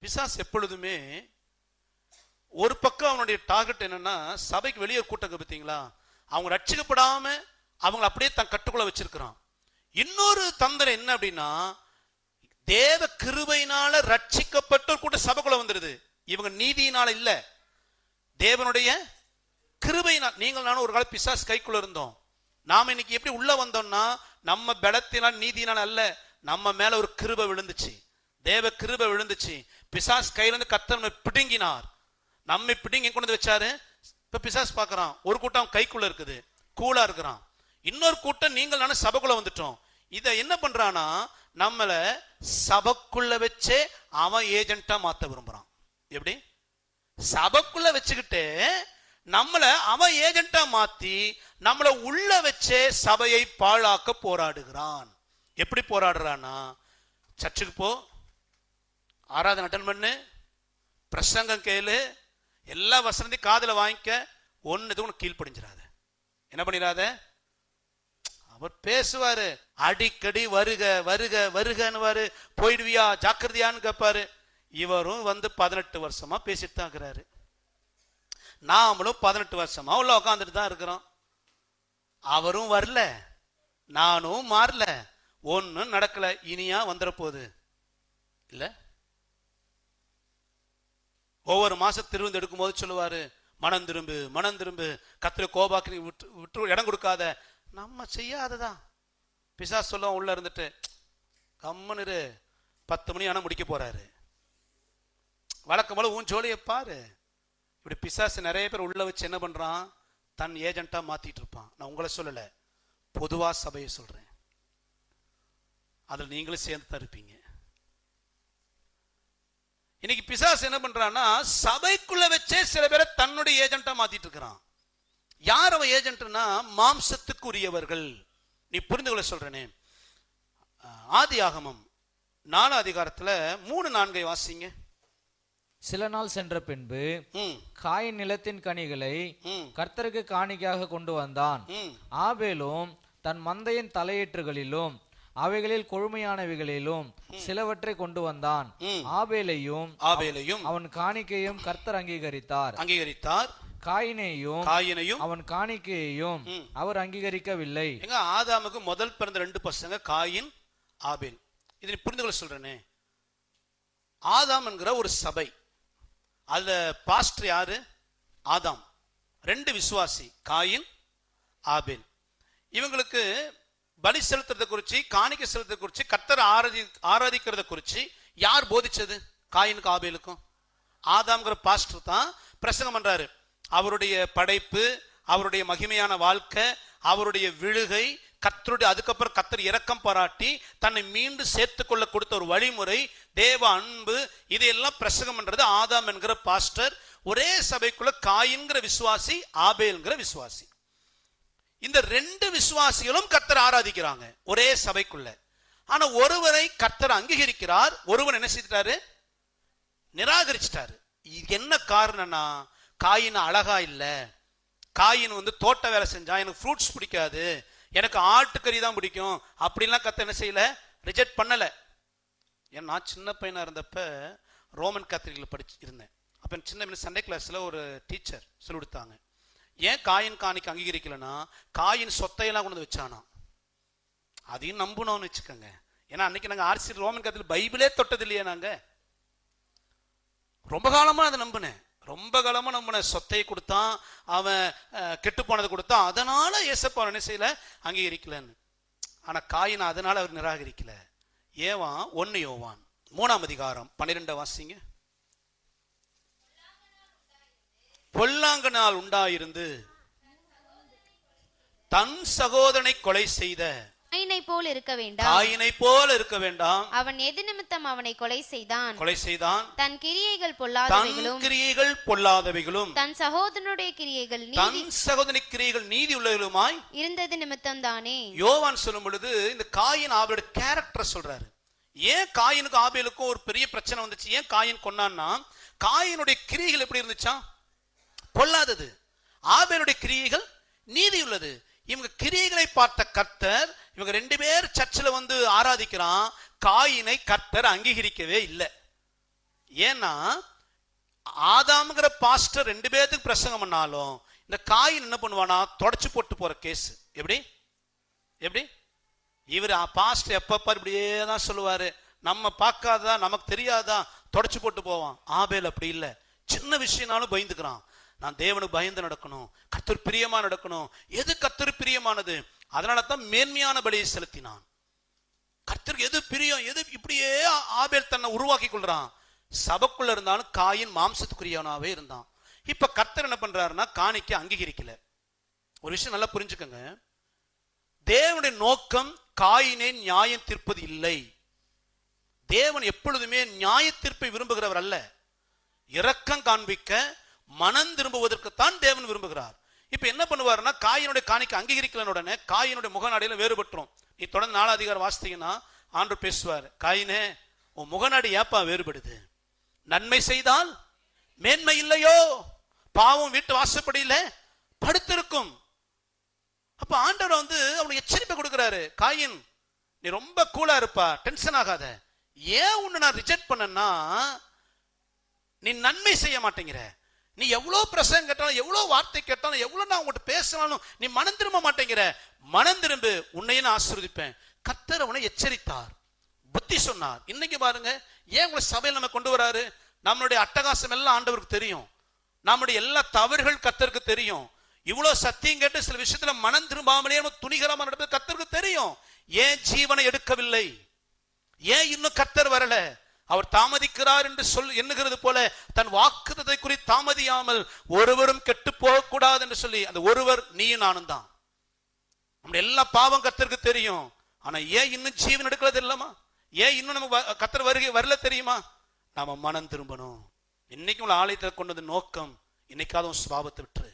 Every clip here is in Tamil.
பிசாசு எப்பொழுதுமே ஒரு பக்கம் அவனுடைய டார்கெட் என்னன்னா, சபைக்கு வெளியே கூட்டங்க பார்த்தீங்களா, அவங்க ரட்சிக்கப்படாம அவங்களை அப்படியே தன் கட்டுக்குள்ள வச்சிருக்கிறான். இன்னொரு தந்திரம் என்ன அப்படின்னா, தேவ கிருபையினால ரட்சிக்கப்பட்டோர் கூட சபைக்குள்ள வந்துருது. இவங்க நீதியினால இல்ல, தேவனுடைய கிருபையினால். நீங்கள் நானும் ஒரு கால பிசாசு கைக்குள்ள இருந்தோம். நாம இன்னைக்கு எப்படி உள்ள வந்தோம்னா, நம்ம பலத்தினால் நீதியினால் அல்ல, நம்ம மேல ஒரு கிருபை விழுந்துச்சு, தேவ கிருபை விழுந்துச்சு. பிசாசு கையில இருந்து கர்த்தர் பிடுங்கினார், நம்மை பிடிங்கி கொண்டு வச்சாரு. இப்ப பிசாசு பாக்குறான், ஒரு கூட்டம் கைக்குள்ள இருக்குது, கூலா இருக்கிறான். இன்னொரு கூட்டம் நீங்கள் நானும் சபைக்குள்ள வந்துட்டோம். இத என்ன பண்றானா, நம்மள சபைக்குள்ள வச்சே அவன் ஏஜென்ட்டா மாத்த விரும்புறான். எப்படி? சபைக்குள்ள வச்சுக்கிட்டு நம்மள அவன் ஏஜென்ட்டா மாத்தி நம்மள உள்ள வச்சே சபையை பாழாக்க போராடுகிறான். எப்படி போராடுறானா, சர்ச்சுக்கு போ, ஆராதனை அட்டன் பண்ணு, பிரசங்கம் கேளு, எல்லா வசனத்தையும் காதுல வாங்கிக்க, ஒன்னு கீழ்ப்படிஞ்சிடாத. என்ன பண்ணிடாத? அவர் பேசுவாரு, அடிக்கடி வருக வருக வருகன்னு, போயிடுவியா ஜாக்கிரதையான்னு கேட்பாரு. இவரும் 18 வருஷமா பேசிட்டு தான் இருக்கிறாரு. நாமளும் 18 வருஷமா உள்ள உட்காந்துட்டு தான் இருக்கிறோம். அவரும் வரல, நானும் மாறல, ஒன்னும் நடக்கல. இனியா வந்துட போகுது இல்ல? ஒவ்வொரு மாசம் திருவிந்து எடுக்கும் போது சொல்லுவாரு, மனம் திரும்பு மனம் திரும்பு, கத்திர கோபாக்கு விட்டு இடம் கொடுக்காத. நம்ம செய்யாததான் பிசாசு சொல்லுவோம். உள்ள இருந்துட்டு கம்மனு 10 மணி ஆனா முடிக்க போறாரு. வழக்கம் போல உன் ஜோலியை பாரு. இப்படி பிசாசு நிறைய பேர் உள்ள வச்சு என்ன பண்றான், தன் ஏஜென்ட்டா மாத்திட்டு இருப்பான். நான் உங்களை சொல்லல, பொதுவா சபையை சொல்றேன். அதில் நீங்களும் சேர்ந்து தான் இருப்பீங்க. இன்னைக்கு பிசாசு என்ன பண்றான்னா, சபைக்குள்ள வச்சே சில பேரை தன்னுடைய ஏஜென்ட்டா மாத்திட்டு இருக்கிறான். யார் அவன் ஏஜென்ட்னா, மாம்சத்துக்குரியவர்கள். நீ புரிந்து கொள்ள சொல்றேனே. ஆதியாகமம் 4 அதிகாரத்துல 3-4 வாசிங்க. சில நாள் சென்ற பின்பு காயின் நிலத்தின் கனிகளை கர்த்தருக்கு காணிக்கையாக கொண்டு வந்தான். ஆபேலும் தன் மந்தையின் தலையீற்றுகளிலும் அவைகளில் கொழுமையானவைகளிலும் சிலவற்றை கொண்டு வந்தான். ஆபேலையும் அவன் காணிக்கையும் கர்த்தர் அங்கீகரித்தார். காயினையும் அவன் காணிக்கையையும் அவர் அங்கீகரிக்கவில்லை. ஆதாமுக்கு முதல் பிறந்த 2 பசங்க காயின், ஆபேல். இதை புரிந்து கொள்ள சொல்றேனே. ஆதாம் என்கிற ஒரு சபை, அதுல பாஸ்டர் யாரு? ஆதாம். 2 விசுவாசி, காயின், ஆபேல். இவங்களுக்கு பலி செலுத்துறத குறிச்சு, காணிக்கை செலுத்துறத குறிச்சு, கர்த்தர் ஆராதிக்கிறத குறிச்சு யார் போதிச்சது? காயினுக்கும் ஆபேலுக்கும் ஆதாம்ங்கிற பாஸ்டர் தான் பிரசங்கம் பண்றாரு. அவருடைய படைப்பு, அவருடைய மகிமையான வாழ்க்கை, அவருடைய விழுகை, கர்த்தருடைய, அதுக்கப்புறம் கர்த்தர் இரக்கம் பாராட்டி தன்னை மீண்டும் சேர்த்து கொள்ள கொடுத்த ஒரு வழிமுறை, தேவ அன்பு, இதையெல்லாம் பிரசங்கம் பண்றது ஆதாம் என்கிற பாஸ்டர். ஒரே சபைக்குள்ள காயின்கிற விசுவாசி, ஆபேல்ங்கிற விசுவாசி. இந்த 2 விசுவாசிகளும் கர்த்தர் ஆராதிக்கிறாங்க ஒரே சபைக்குள்ள. ஆனா ஒருவரை கர்த்தர் அங்கீகரிக்கிறார், ஒருவன் என்ன செய்தாரு? நிராகரிச்சிட்டாரு. என்ன காரணம்னா, காயின் அழகா இல்ல, காயின் தோட்ட வேலை செஞ்சா, எனக்கு ஃப்ரூட்ஸ் பிடிக்காது, எனக்கு ஆட்டுக்கறி தான் பிடிக்கும் அப்படின்லாம் கர்த்தர் என்ன செய்யல, ரிஜெக்ட் பண்ணல. ஏன், நான் சின்ன பையனா இருந்தப்ப ரோமன் கேத்தலிக்ல படிச்சு இருந்தேன். அப்ப சின்ன சண்டே கிளாஸ்ல ஒரு டீச்சர் சொல்லி கொடுத்தாங்க, ஏன் காயின் காணிக்க அங்கீகரிக்கலன்னா, காயின் சொத்தையெல்லாம் கொண்டு வச்சானா. அதையும் நம்பணும்னு வச்சுக்கோங்க. ஏன்னா அன்னைக்கு நாங்க ஆர்சி ரோமன் கேத்தலிக் பைபிளே தொட்டது இல்லையா, நாங்க ரொம்ப காலமா அதை நம்பினேன், ரொம்ப காலமா நம்பின. சொத்தையை கொடுத்தான் அவன், கெட்டு போனதை கொடுத்தான், அதனால ஏசப்பா என்ன செய்யல, அங்கீகரிக்கலன்னு. ஆனா காயின் அதனால அவர் நிராகரிக்கல. ஏவான் 1 யோவான் 3 அதிகாரம் 12 வாசிங்க. பொல்லாங்கனால் உண்டாயிருந்து தன் சகோதரனை கொலை செய்த காயினை போல் இருக்க வேண்டாம். அவன் எது நிமித்தம் அவனை கொலை செய்தான்? தன் கிரியைகள் பொல்லாதவைகளும் தன் சகோதரனுடைய கிரியைகள் நீதி உள்ளவர்களுமாய் இருந்தது நிமித்தம் தானே. யோவான் சொல்லும் பொழுது இந்த காயின் ஆபேலோட கேரக்டர் சொல்றாரு. ஏன் காயினுக்கு ஆபேலுக்கும் ஒரு பெரிய பிரச்சனை வந்துச்சு, ஏன் காயின் கொன்னான்னா, காயினுடைய கிரியைகள் எப்படி இருந்துச்சா? பொல்லாதது. ஆபேலுடைய கிரியைகள் நீதி உள்ளது. இவங்க கிரியைகளை பார்த்த கர்த்தர், இவங்க 2 பேர் சர்ச்சில் ஆராதிக்கிறான், காயினை கர்த்தர் அங்கீகரிக்கவே இல்லை. ஏன்னா ஆதாம்ங்கிற பாஸ்டர் 2 பேருக்கு பிரசங்கம் பண்ணாலும் இந்த காயின் என்ன பண்ணுவானா தொடச்சு போட்டு போற கேஸ். எப்படி எப்படி இவர் பாஸ்டர் எப்ப இப்படியே தான் சொல்லுவாரு, நம்ம பார்க்காதா நமக்கு தெரியாதா தொடச்சு போட்டு போவான். ஆபேல் அப்படி இல்லை, சின்ன விஷயம்னாலும் பயந்துக்கிறான். நான் தேவனுக்கு பயந்து நடக்கணும், கர்த்தர் பிரியமா நடக்கணும். எது கர்த்தர் பிரியமானது, அதனால தான் மேன்மையான பலியை செலுத்தினான். கர்த்தருக்கு எது பிரியம், எது இப்படியே ஆபேல் தன்னை உருவாக்கி கொள்றான். சபைக்குள்ள இருந்தாலும் காயின் மாம்சத்துக்குரியவனாவே இருந்தான். இப்ப கர்த்தர் என்ன பண்றாருன்னா காணிக்க அங்கீகரிக்கல. ஒரு விஷயம் நல்லா புரிஞ்சுக்கங்க, தேவனுடைய நோக்கம் காயினை நியாயம் தீர்ப்பது இல்லை. தேவன் எப்பொழுதுமே நியாய தீர்ப்பை விரும்புகிறவர் அல்ல, இரக்கம் காண்பிக்க மனம் திரும்புவதற்குத்தான் தேவன் விரும்புகிறார். இப்ப என்ன பண்ணுவாருன்னா காயினுடைய காணிக்க அங்கீகரிக்கலன்னு உடனே காயினுடைய முகநாடியில வேறுபட்டுரும். நீ தொடர்ந்து 4 அதிகாரம் வாசித்தீங்கன்னா ஆண்டவர் பேசுவார், காயினே உன் முகநாடி ஏப்பா வேறுபடுது, நன்மை செய்தால் மேன்மை இல்லையோ, பாவம் வீட்டு வாசப்படியில படுத்திருக்கும். அப்ப ஆண்டவர் அவனுக்கு எச்சரிப்பை கொடுக்கிறாரு, காயின் நீ ரொம்ப கூலா இருப்பா, டென்ஷன் ஆகாத. ஏன் உன்னை நான் ரிஜெக்ட் பண்ணனா, நீ நன்மை செய்ய மாட்டேங்கிற. நீ எவ்வளவு பிரசங்கம் கேட்டாலும் எவ்வளவு வார்த்தை கேட்டாலும் எவ்வளவு நான் உங்கள்கிட்ட பேசினாலும் நீ மனம் திரும்ப மாட்டேங்கிற. மனம் திரும்பு, உன்னையே நான் ஆசீர்வதிப்பேன். கர்த்தர் அவனை எச்சரித்தார், புத்தி சொன்னார். இன்னைக்கு பாருங்க, ஏன் உங்களை சபையில் நம்ம கொண்டு வராரு, நம்மளுடைய அட்டகாசம் எல்லாம் ஆண்டவருக்கு தெரியும், நம்முடைய எல்லா தவறுகள் கர்த்தருக்கு தெரியும். இவ்வளவு சத்தியம் கேட்டு சில விஷயத்துல மனம் திரும்பாமலே துணிகரமா நடப்பது கர்த்தருக்கு தெரியும். ஏன் ஜீவனை எடுக்கவில்லை, ஏன் இன்னும் கர்த்தர் வரல, அவர் தாமதிக்கிறார் என்று எண்ணுகிறது போல தன் வாக்குத்தத்தை குறித்து தாமதியாமல் ஒருவரும் கெட்டு போக கூடாது என்று சொல்லி, அந்த ஒருவர் நீயும் நானும் தான். நம்முடைய எல்லா பாவம் கர்த்தருக்கு தெரியும். ஆனா ஏன் இன்னும் ஜீவன் எடுக்கிறது இல்லமா, ஏன் இன்னும் நம்ம கர்த்தர் வருகை வரல தெரியுமா? நாம மனம் திரும்பணும். இன்னைக்கு உள்ள ஆலயத்தை கொண்டது நோக்கம், இன்னைக்காவது உன் சுபாவத்தை விட்டுரு,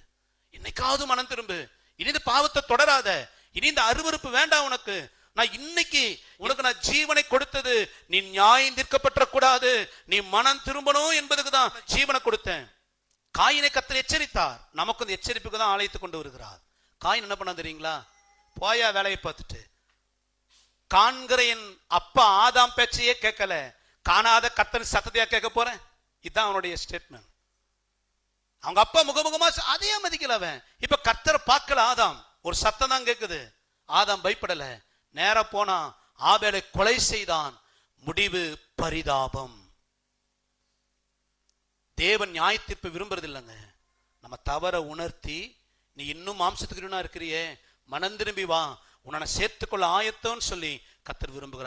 இன்னைக்காவது மனம் திரும்பு, இனி இந்த பாவத்தை தொடராத, இனி இந்த அருவருப்பு வேண்டாம் உனக்கு. நான் இன்னைக்கு உனக்கு நான் ஜீவனை கொடுத்தது நீ நியாயம் தீர்க்கப்பட்ட கூடாது, நீ மனம் திரும்பணும் என்பதுக்கு தான் ஜீவனை கொடுத்தேன். காயினை கர்த்தர் எச்சரித்தார், நமக்கு அந்த எச்சரிப்புக்கு தான் ஆலயத்தை கொண்டு வருகிறார். காயின் என்ன பண்ண தெரியுங்களா, போயா வேலையை பார்த்துட்டு, காண்கிற என் அப்பா ஆதாம் பேச்சையே கேட்கல, காணாத கர்த்தர் சத்தத்தையா கேட்க போறேன். இதுதான் அவனுடைய ஸ்டேட்மெண்ட். அவங்க அப்பா முகமுகமா அதே மதிக்கல அவன். இப்ப கர்த்தரை பார்க்கல ஆதாம், ஒரு சத்தம் தான் கேட்குது. ஆதாம் பயப்படல, நேர போனா ஆபேலை கொலை செய்தான். முடிவு பரிதாபம். தேவன் நியாய தீர்ப்பை விரும்புறது இல்லைங்க. நம்ம தவற உணர்த்தி, நீ இன்னும் மாம்சத்துக்கு இருக்கிறியே, மனம் திரும்பி வா, உன்னை சேர்த்துக்கொள்ள ஆயத்தம்னு சொல்லி கர்த்தர் விரும்புகிறார்.